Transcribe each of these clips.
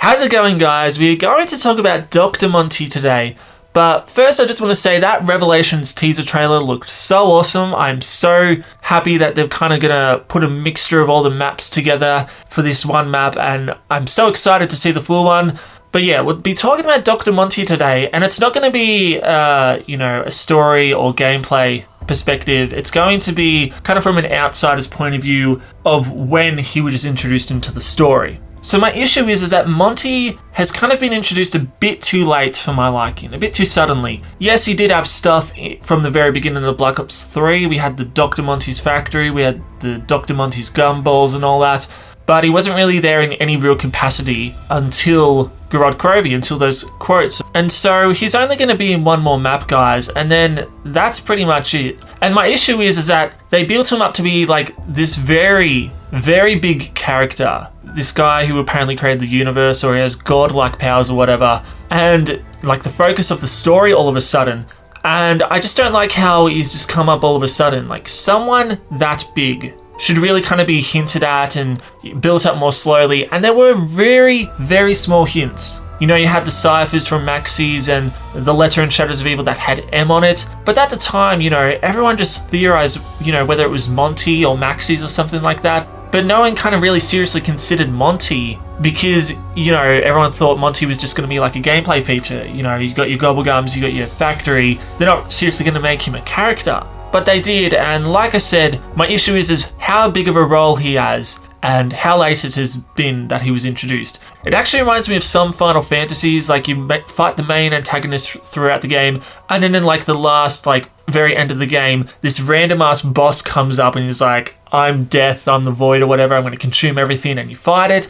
How's it going, guys? We're going to talk about Dr. Monty today. But first, I just want to say that Revelations teaser trailer looked so awesome. I'm so happy that they're kind of going to put a mixture of all the maps together for this one map, and I'm so excited to see the full one. But yeah, we'll be talking about Dr. Monty today, and it's not going to be, a story or gameplay perspective. It's going to be kind of from an outsider's point of view of when he was introduced into the story. So my issue is that Monty has kind of been introduced a bit too late for my liking, a bit too suddenly. Yes, he did have stuff from the very beginning of Black Ops 3. We had the Dr. Monty's factory, we had the Dr. Monty's gumballs and all that, but he wasn't really there in any real capacity until Gorod Krovi, until those quotes. And so he's only going to be in one more map, guys, and then that's pretty much it. And my issue is that they built him up to be like this very, very big character. This guy who apparently created the universe, or he has godlike powers or whatever, and like the focus of the story all of a sudden. And I just don't like how he's just come up all of a sudden. Like, someone that big should really kind of be hinted at and built up more slowly. And there were very, very small hints. You know, you had the ciphers from Maxis and the letter in Shadows of Evil that had M on it. But at the time, everyone just theorized, whether it was Monty or Maxis or something like that. But no one kind of really seriously considered Monty because, everyone thought Monty was just going to be like a gameplay feature. You got your Gobblegums, you got your factory. They're not seriously going to make him a character. But they did, and like I said, my issue is how big of a role he has and how late it has been that he was introduced. It actually reminds me of some Final Fantasies, like you fight the main antagonist throughout the game, and then in like the last, very end of the game, this random ass boss comes up and he's like, I'm death, I'm the void or whatever, I'm going to consume everything, and you fight it.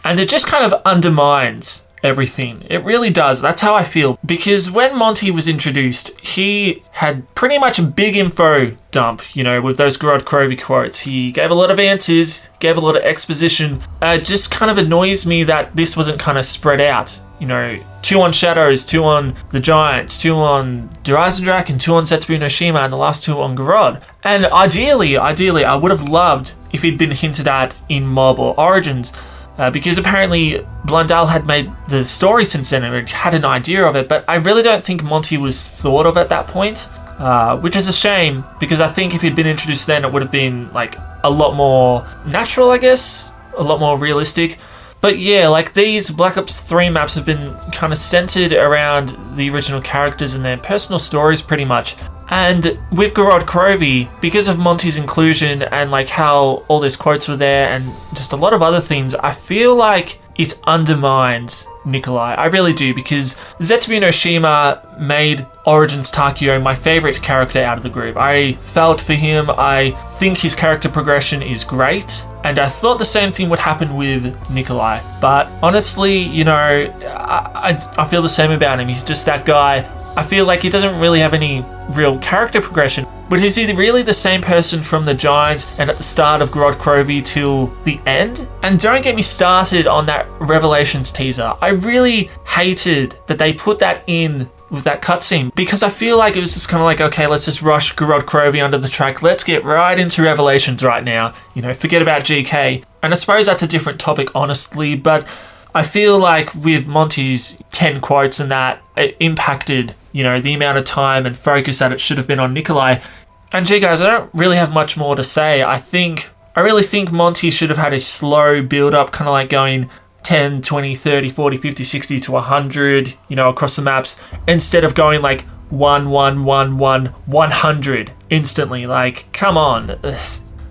And it just kind of undermines everything. It really does. That's how I feel. Because when Monty was introduced, he had pretty much a big info dump, with those Gorod Krovi quotes. He gave a lot of answers, gave a lot of exposition. It just kind of annoys me that this wasn't kind of spread out. 2 on Shadows, 2 on the Giants, 2 on Drak, and 2 on Zetsubu no Shima, and the last 2 on Gorod. And ideally, I would have loved if he'd been hinted at in Mob or Origins, because apparently Blundell had made the story since then and had an idea of it, but I really don't think Monty was thought of at that point, which is a shame, because I think if he'd been introduced then, it would have been a lot more natural, I guess, a lot more realistic. But yeah, these Black Ops 3 maps have been kind of centered around the original characters and their personal stories pretty much. And with Gorod Krovi, because of Monty's inclusion and how all those quotes were there and just a lot of other things, I feel like it undermines Nikolai. I really do, because Zetsubu no Shima made Origins Takio my favorite character out of the group. I felt for him. I think his character progression is great, and I thought the same thing would happen with Nikolai. But honestly, I feel the same about him. He's just that guy. I feel like he doesn't really have any real character progression. But is he really the same person from the Giant and at the start of Gorod Krovi till the end? And don't get me started on that Revelations teaser. I really hated that they put that in with that cutscene, because I feel like it was just kind of okay, let's just rush Gorod Krovi under the track. Let's get right into Revelations right now. Forget about GK. And I suppose that's a different topic, honestly, but I feel like with Monty's 10 quotes and that, it impacted, the amount of time and focus that it should have been on Nikolai. And gee guys, I don't really have much more to say. I really think Monty should have had a slow build-up, kind of going 10, 20, 30, 40, 50, 60 to 100, across the maps, instead of going 1, 1, 1, 1, 100 instantly. Come on.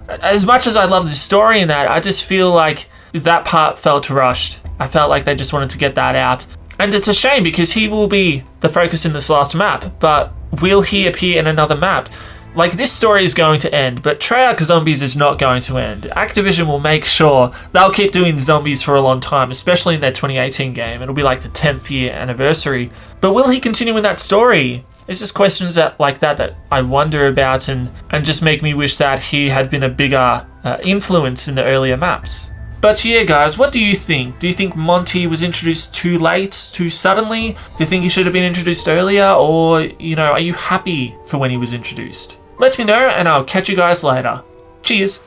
As much as I love the story in that, I just feel like that part felt rushed. I felt like they just wanted to get that out. And it's a shame, because he will be the focus in this last map, but will he appear in another map? This story is going to end, but Treyarch Zombies is not going to end. Activision will make sure they'll keep doing zombies for a long time, especially in their 2018 game. It'll be the 10th year anniversary. But will he continue in that story? It's just questions that I wonder about and just make me wish that he had been a bigger influence in the earlier maps. But yeah, guys, what do you think? Do you think Monty was introduced too late, too suddenly? Do you think he should have been introduced earlier? Or, are you happy for when he was introduced? Let me know, and I'll catch you guys later. Cheers!